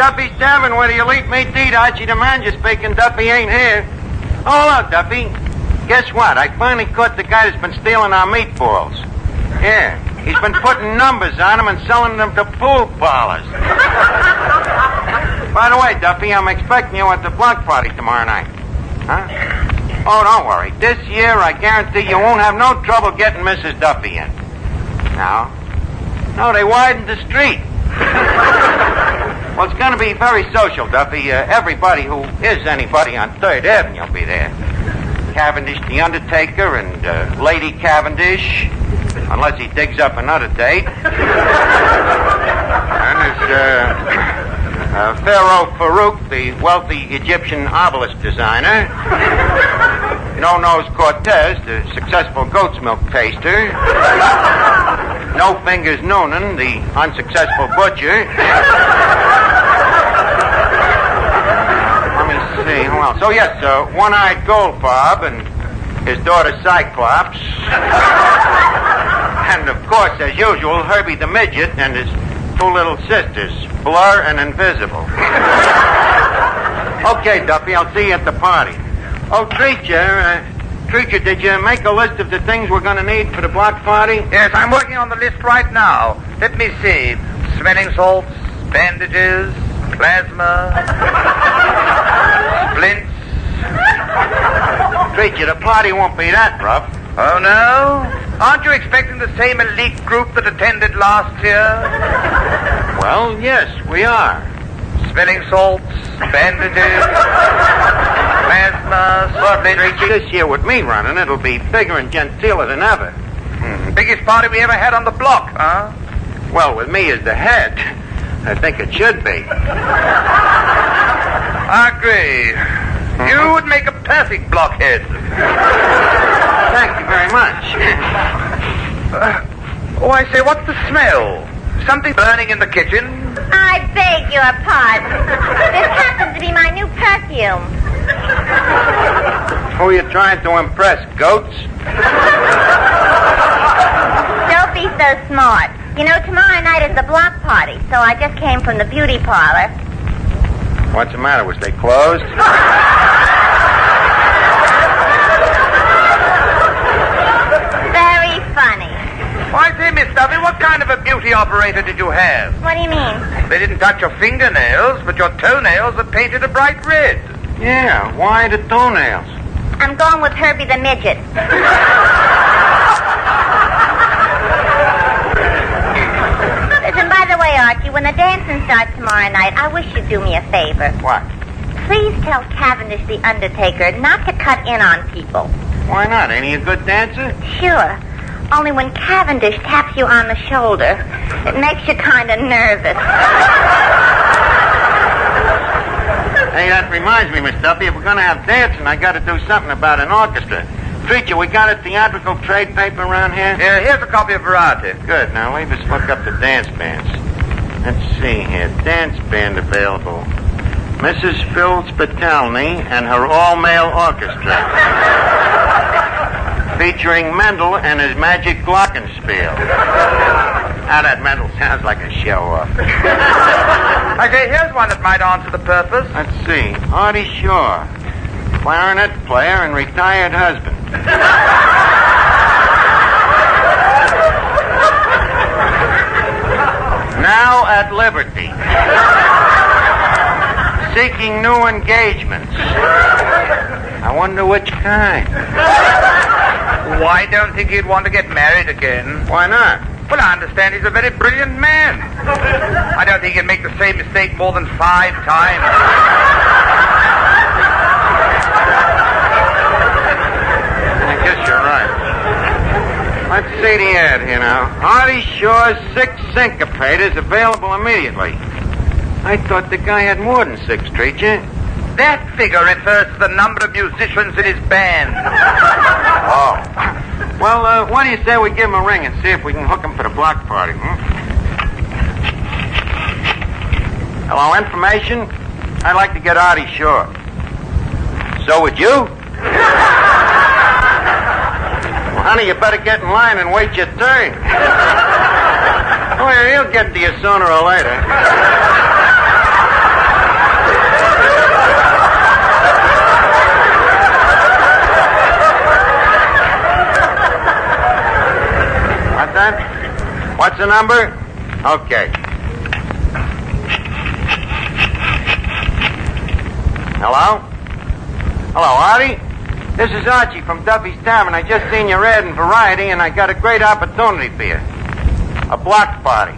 Duffy's Tavern, where the elite meat to eat. Archie the manager speaking. Duffy ain't here. Oh, look, Duffy. Guess what? I finally caught the guy that's been stealing our meatballs. Yeah, he's been putting numbers on them and selling them to pool parlors. By the way, Duffy, I'm expecting you at the block party tomorrow night. Huh? Oh, don't worry. This year, I guarantee you won't have no trouble getting Mrs. Duffy in. No, they widened the street. Well, it's going to be very social, Duffy. Everybody who is anybody on 3rd Avenue will be there. Cavendish the Undertaker and Lady Cavendish, unless he digs up another date. And there's Pharaoh Farouk, the wealthy Egyptian obelisk designer. No-Nose Cortez, the successful goat's milk taster. No Fingers Noonan, the unsuccessful butcher. Let me see, who else? Oh, yes, One-Eyed Goldfarb and his daughter Cyclops. And, of course, as usual, Herbie the Midget and his 2 little sisters, Blur and Invisible. Okay, Duffy, I'll see you at the party. Oh, Treacher, did you make a list of the things we're going to need for the block party? Yes, I'm working on the list right now. Let me see. Smelling salts, bandages, plasma, splints. Treacher, the party won't be that rough. Oh, no? Aren't you expecting the same elite group that attended last year? Well, yes, we are. Smelling salts, bandages, plasma, splints. This year with me running, it'll be bigger and genteeler than ever. Biggest party we ever had on the block, huh? Well, with me as the head, I think it should be. I agree. You would make a perfect blockhead. Thank you very much. I say, what's the smell? Something burning in the kitchen? I beg your pardon. This happens to be my new perfume. Who are you trying to impress, goats? Don't be so smart. Tomorrow night is the block party, so I just came from the beauty parlor. What's the matter? Was they closed? Very funny. I say, Miss Duffy, what kind of a beauty operator did you have? What do you mean? They didn't touch your fingernails, but your toenails are painted a bright red. Yeah, why the toenails? I'm going with Herbie the Midget. Listen, by the way, Archie, when the dancing starts tomorrow night, I wish you'd do me a favor. What? Please tell Cavendish the Undertaker not to cut in on people. Why not? Ain't he a good dancer? Sure. Only when Cavendish taps you on the shoulder, it makes you kind of nervous. Hey, that reminds me, Miss Duffy, if we're going to have dancing, I got to do something about an orchestra. Treacher, we got a theatrical trade paper around here? Yeah, here's a copy of Variety. Good. Now, leave us look up the dance bands. Let's see here. Dance band available. Mrs. Phil Spitalny and her all-male orchestra. Featuring Mendel and his magic glockenspiel. Now, that Mendel sounds like a show-off. Okay, here's one that might answer the purpose. Let's see. Artie Shaw, clarinet player and retired husband. Now at liberty. Seeking new engagements. I wonder which kind. Well, I don't think he'd want to get married again. Why not? Well, I understand he's a very brilliant man. I don't think he'd make the same mistake more than 5 times. I guess you're right. Let's see the ad here now. Artie Shaw's 6 syncopators available immediately. I thought the guy had more than 6, Treacher. That figure refers to the number of musicians in his band. Oh. Well, what do you say we give him a ring and see if we can hook him for the block party, Hello, information? I'd like to get Artie Shaw. So would you? Well, honey, you better get in line and wait your turn. Oh, yeah, he'll get to you sooner or later. What's the number? Okay. Hello? Hello, Artie? This is Archie from Duffy's Tavern. I just seen your ad in Variety, and I got a great opportunity for you. A block party.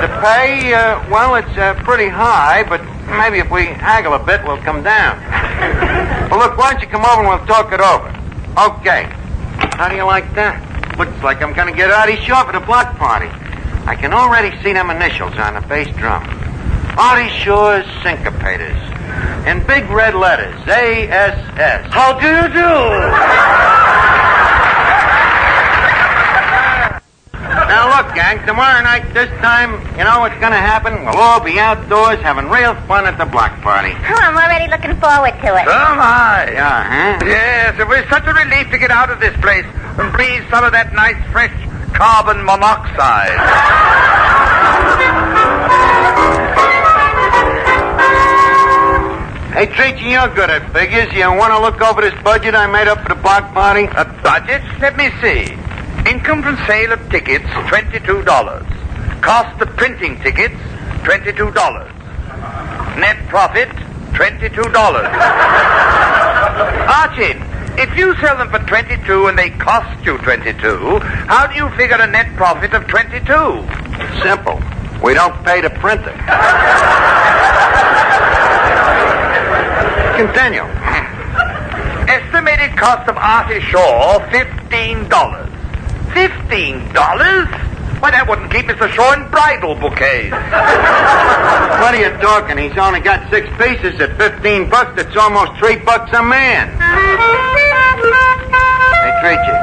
The pay, well, it's pretty high, but maybe if we haggle a bit, we'll come down. Well, look, why don't you come over and we'll talk it over? Okay. How do you like that? Looks like I'm going to get Artie Shaw for the block party. I can already see them initials on the bass drum. Artie Shaw's Syncopators. In big red letters, A-S-S. How do you do? Now, look, gang, tomorrow night, this time, you know what's going to happen? We'll all be outdoors having real fun at the block party. Oh, I'm already looking forward to it. So am I. Yeah, huh? Yes, it was such a relief to get out of this place and breathe some of that nice, fresh carbon monoxide. Hey, Treachy, you're good at figures. You want to look over this budget I made up for the block party? A budget? Let me see. Income from sale of tickets, $22. Cost of printing tickets, $22. Net profit, $22. Archie, if you sell them for $22 and they cost you $22, how do you figure a net profit of $22? Simple. We don't pay the printer. Continue. Estimated cost of Archie Shaw, $15. $15? Why, that wouldn't keep Mr. Shaw in bridal bouquets. What are you talking? He's only got 6 pieces at $15. That's almost $3 a man. Hey, Treachy,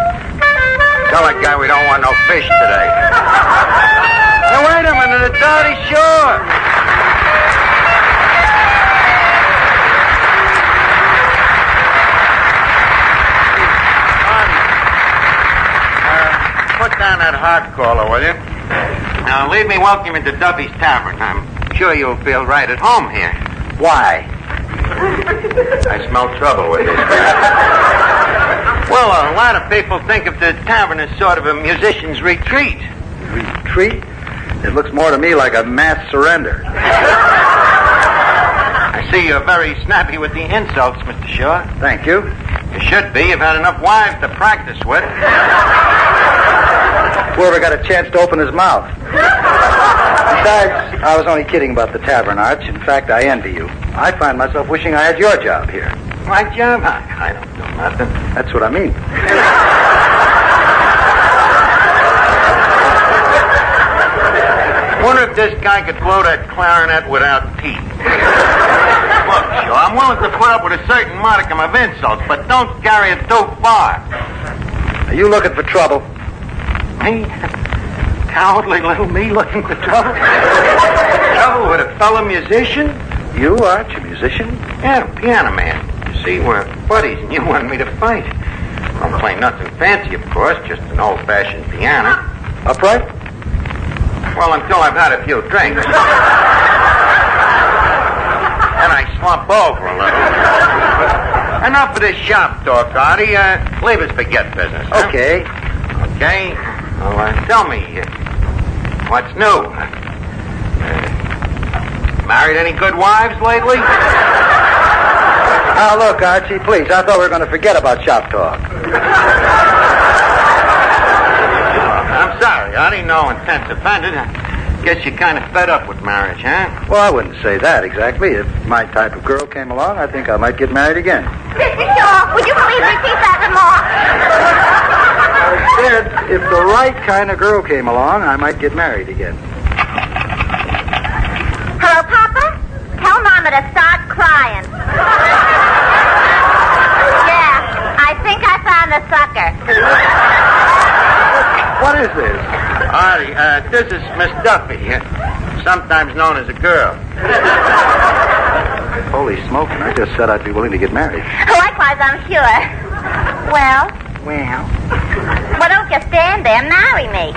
tell that guy we don't want no fish today. Now, wait a minute. It's Artie Shaw. Put down that hard caller, will you? Now, leave me welcome into Duffy's Tavern. I'm sure you'll feel right at home here. Why? I smell trouble with this guy. Well, a lot of people think of the tavern as sort of a musician's retreat. Retreat? It looks more to me like a mass surrender. I see you're very snappy with the insults, Mr. Shaw. Thank you. You should be. You've had enough wives to practice with. Whoever got a chance to open his mouth. Besides, I was only kidding about the tavern, Arch. In fact, I envy you. I find myself wishing I had your job here. My job? I don't do nothing. That's what I mean. Wonder if this guy could blow that clarinet without teeth. Look, Shaw, I'm willing to put up with a certain modicum of insults, but don't carry it too far. Are you looking for trouble? Me? Cowardly little me looking for trouble? Trouble with a fellow musician? You, Arch, a musician? Yeah, piano man. You see, we're buddies, and you wanted me to fight. Don't play nothing fancy, of course, just an old-fashioned piano. Upright? Well, until I've had a few drinks. Then I slump over a little. Enough of this shop talk, Artie. Leave us forget business. Huh? Okay. Okay. Well, tell me, what's new? Married any good wives lately? Now, look, Archie, please. I thought we were going to forget about shop talk. I'm sorry, Artie. No offense offended. I guess you're kind of fed up with marriage, huh? Well, I wouldn't say that exactly. If my type of girl came along, I think I might get married again. Mr. Shaw, would you please repeat that remark? I said, if the right kind of girl came along, I might get married again. Hello, Papa? Tell Mama to start crying. Yeah, I think I found the sucker. What is this? Artie, this is Miss Duffy, sometimes known as a girl. Holy smoking, I just said I'd be willing to get married. Likewise, I'm sure. Well, Well, don't just stand there. Marry me.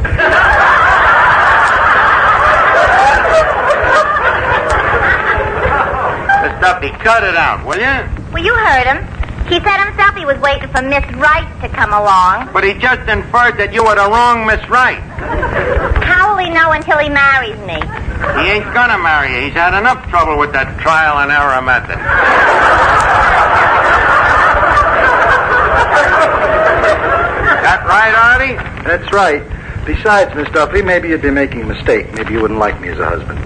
Miss Duffy, cut it out, will you? Well, you heard him. He said himself he was waiting for Miss Wright to come along. But he just inferred that you were the wrong Miss Wright. know until he marries me. He ain't gonna marry you. He's had enough trouble with that trial and error method. That right, Artie? That's right. Besides, Miss Duffy, maybe you'd be making a mistake. Maybe you wouldn't like me as a husband.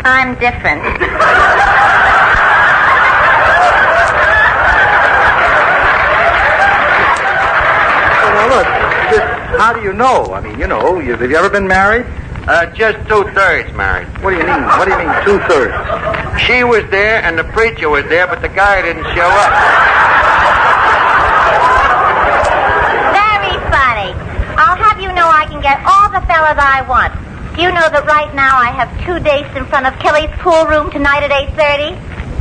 I'm different. Well, look, how do you know? I mean, have you ever been married? Just 2/3 married. What do you mean? What do you mean 2/3? She was there and the preacher was there, but the guy didn't show up. Very funny. I'll have you know I can get all the fellas I want. Do you know that right now I have 2 dates in front of Kelly's pool room tonight at 8:30?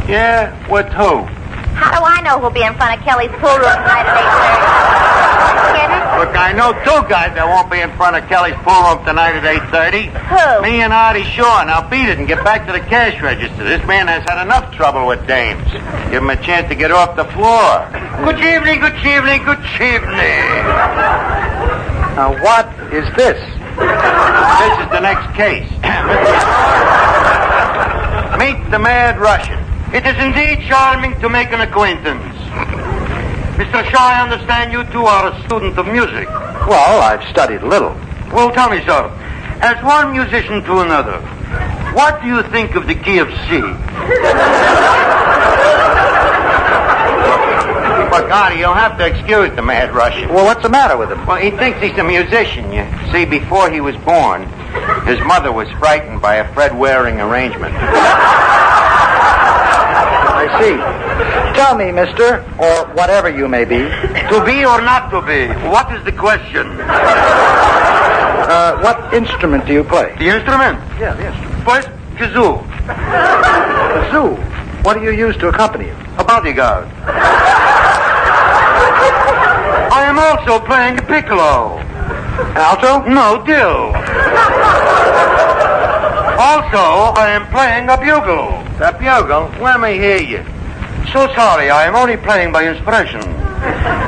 Yeah? With who? How do I know who'll be in front of Kelly's pool room tonight at 8:30? Kidding? Look, I know 2 guys that won't be in front of Kelly's pool room tonight at 8:30. Who? Me and Artie Shaw. Now beat it and get back to the cash register. This man has had enough trouble with dames. Give him a chance to get off the floor. Good evening, good evening, good evening. Now, what is this? This is the next case. Meet the Mad Russian. It is indeed charming to make an acquaintance. Mr. Shaw, I understand you two are a student of music. Well, I've studied a little. Well, tell me, sir, as one musician to another, what do you think of the key of C? Look, Artie, you'll have to excuse the Mad Russian. Well, what's the matter with him? Well, he thinks he's a musician. You see, before he was born, his mother was frightened by a Fred Waring arrangement. I see. Tell me, mister, or whatever you may be. To be or not to be? What is the question? What instrument do you play? The instrument? Yeah, the instrument. First, kazoo. Kazoo. What do you use to accompany it? A bodyguard. I am also playing piccolo. Alto? No, dill. Also, I am playing a bugle. The bugle? Let me hear you. So sorry, I am only playing by inspiration.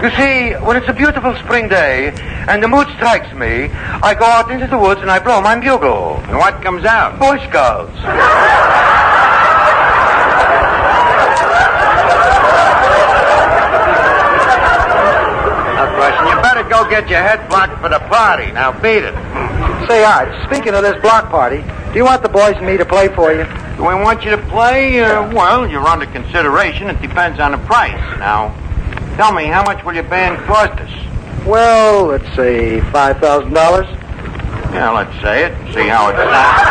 You see, when it's a beautiful spring day and the mood strikes me, I go out into the woods and I blow my bugle. And what comes out? Boy Scouts. Russian, you better go get your head blocked for the party. Now beat it. Say, Art, speaking of this block party, do you want the boys and me to play for you? Do we want you to play? Well, you're under consideration. It depends on the price. Now, tell me, how much will your band cost us? Well, let's say $5,000. Yeah, let's say it. See how it sounds.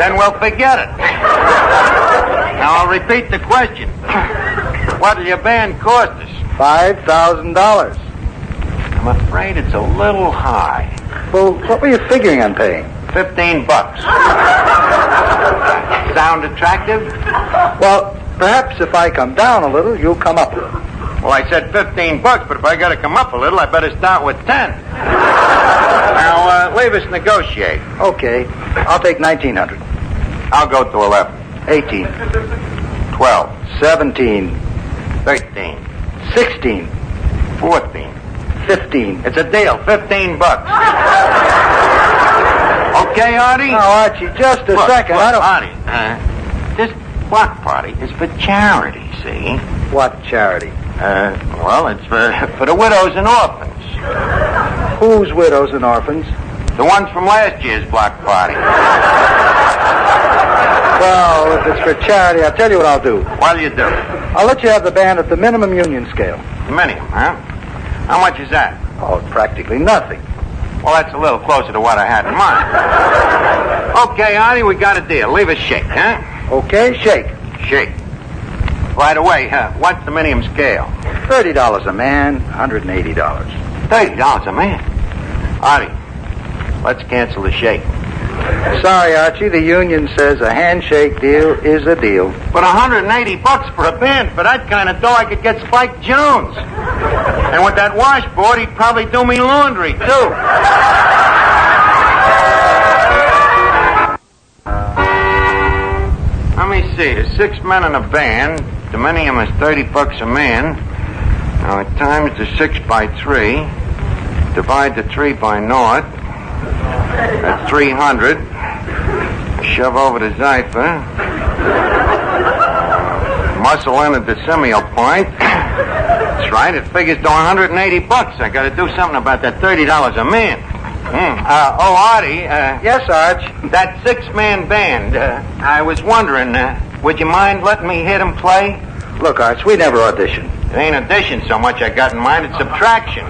Then we'll forget it. Now, I'll repeat the question. What will your band cost us? $5,000. I'm afraid it's a little high. Well, what were you figuring on paying? $15. Sound attractive? Well, perhaps if I come down a little, you'll come up a little. Well, I said $15, but if I got to come up a little, I better start with 10. Now, leave us negotiate. Okay, I'll take 1,900. I'll go to 11. 18. 12. 17. 13. 16. 14. 15. It's a deal. $15. Okay, Artie? Now, Archie, just a second. I don't... Artie, this block party is for charity, see? What charity? Well, it's for the widows and orphans. Whose widows and orphans? The ones from last year's block party. Well, if it's for charity, I'll tell you what I'll do. What'll you do? I'll let you have the band at the minimum union scale. Minimum, huh? How much is that? Oh, practically nothing. Well, that's a little closer to what I had in mind. Okay, Artie, we got a deal. Leave us shake, huh? Okay, shake. Shake. Right away, what's the minimum scale? $30 a man, $180. $30 a man. Artie, let's cancel the shake. Sorry, Archie, the union says a handshake deal is a deal. But $180 for a band, for that kind of dough, I could get Spike Jones. And with that washboard, he'd probably do me laundry, too. Let me see. There's 6 men in a band. The minimum is $30 a man. Now, at times, the 6 by 3. Divide the 3 by naught. That's 300. Shove over the cipher. Muscle in at the decimal point. That's right, it figures to $180. I gotta do something about that $30 a man. Artie. Yes, Arch. That 6-man band, I was wondering, would you mind letting me hear them play? Look, Arch, we never audition. It ain't addition so much I got in mind, it's subtraction.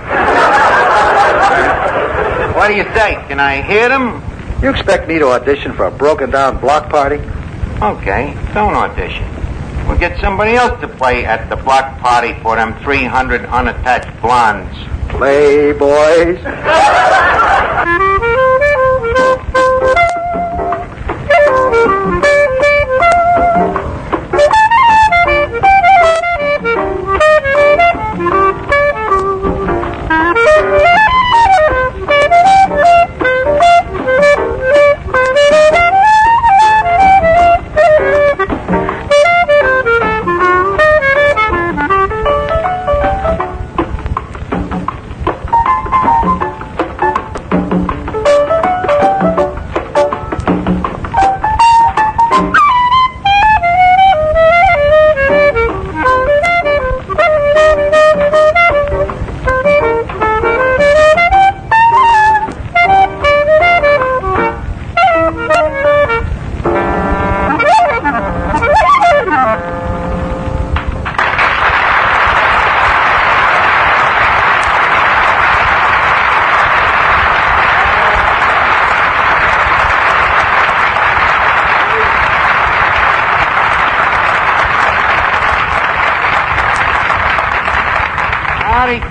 What do you say? Can I hear them? You expect me to audition for a broken-down block party? Okay, don't audition. We'll get somebody else to play at the block party for them 300 unattached blondes. Playboys.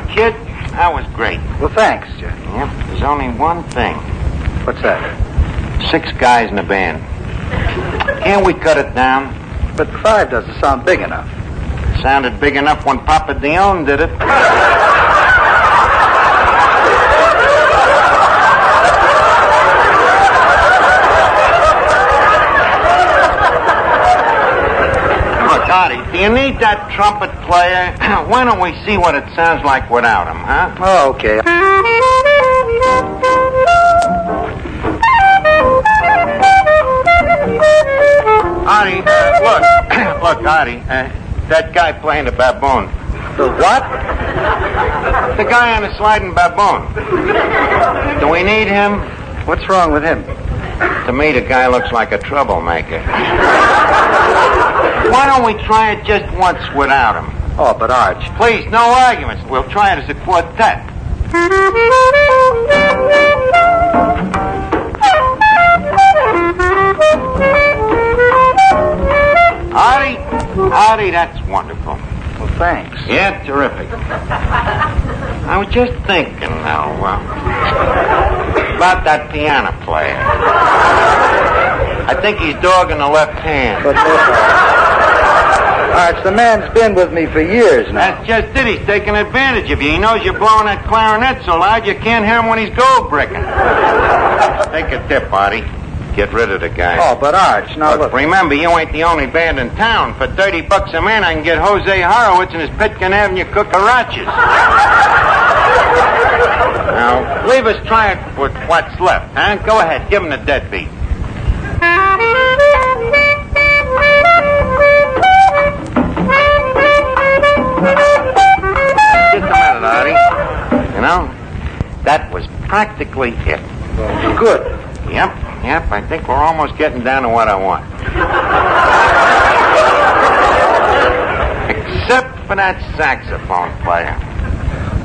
Kid, that was great. Well, thanks, Jeff. Yep, there's only one thing. What's that? 6 guys in the band. Can't we cut it down? But 5 doesn't sound big enough. Sounded big enough when Papa Dion did it. Look, Artie, do you need that trumpet player? Why don't we see what it sounds like without him, huh? Oh, okay. Artie, look, Artie, that guy playing the baboon. The what? The guy on the sliding baboon. Do we need him? What's wrong with him? To me, the guy looks like a troublemaker. Why don't we try it just once without him? Oh, but Arch. Please, no arguments. We'll try it as a quartet. Artie, that's wonderful. Well, thanks. Yeah, terrific. I was just thinking now, about that piano player. I think he's dogging the left hand. But look, Arch, the man's been with me for years now. That's just it. He's taking advantage of you. He knows you're blowing that clarinet so loud you can't hear him when he's gold bricking. Take a tip, Artie. Get rid of the guy. Oh, but Arch, now look. Remember, you ain't the only band in town. For $30 a man, I can get Jose Horowitz and his Pitkin Avenue cucarachas. Now, leave us try it with what's left, huh? Go ahead, give him the deadbeat. Just a minute, Artie. You know, that was practically it. Well, good. Yep, I think we're almost getting down to what I want. Except for that saxophone player.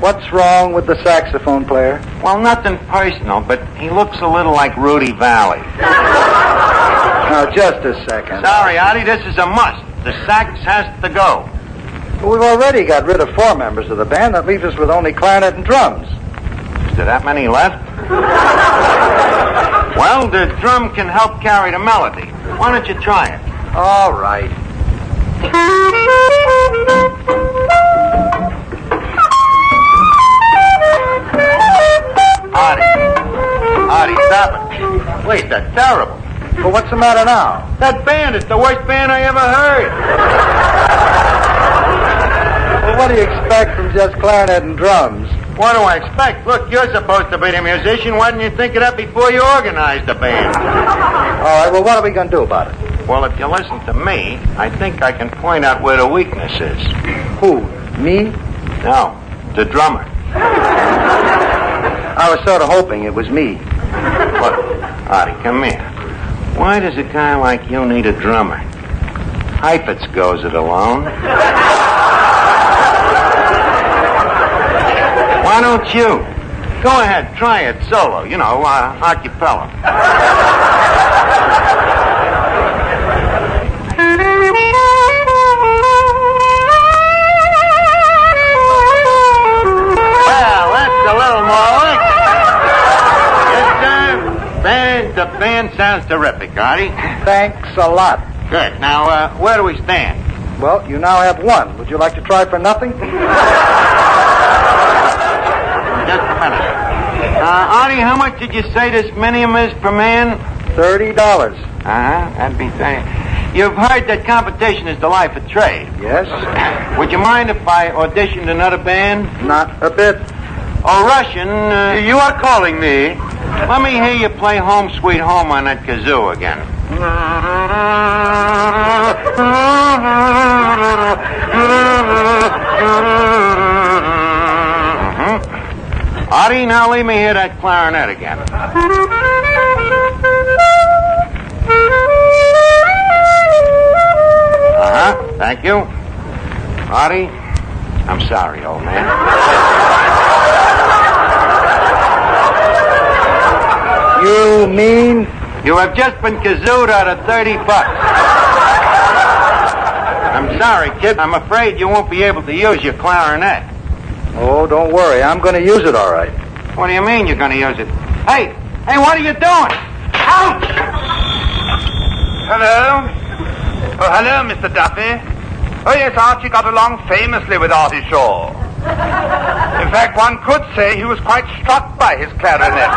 What's wrong with the saxophone player? Well, nothing personal, but he looks a little like Rudy Valley. Now, just a second. Sorry, Artie, this is a must. The sax has to go. We've already got rid of 4 members of the band. That leaves us with only clarinet and drums. Is there that many left? Well, the drum can help carry the melody. Why don't you try it? All right. Artie, stop it. Wait, that's terrible. Well, what's the matter now? That band is the worst band I ever heard. Well, what do you expect from just clarinet and drums? What do I expect? Look, you're supposed to be the musician. Why didn't you think of that before you organized the band? All right, well, what are we going to do about it? Well, if you listen to me, I think I can point out where the weakness is. Who? Me? No, the drummer. I was sort of hoping it was me. Look, Artie, come here. Why does a guy like you need a drummer? Heifetz goes it alone. Why don't you? Go ahead, try it solo. You know, acapella. Well, that's a little more like it. The band sounds terrific, Artie. Thanks a lot. Good. Now, where do we stand? Well, you now have one. Would you like to try for nothing? Just a minute. Artie, how much did you say this minium is per man? $30. That'd be $30. You've heard that competition is the life of trade. Yes? Would you mind if I auditioned another band? Not a bit. Oh, Russian, You are calling me. let me hear you play Home Sweet Home on that kazoo again. Artie, now leave me hear that clarinet again. Thank you. Artie, I'm sorry, old man. You mean? You have just been kazooed out of $30. I'm sorry, kid. I'm afraid you won't be able to use your clarinet. Oh, don't worry. I'm going to use it all right. What do you mean you're going to use it? Hey, what are you doing? Ouch! Hello? Oh, hello, Mr. Duffy. Oh, yes, Archie got along famously with Artie Shaw. In fact, one could say he was quite struck by his clarinet.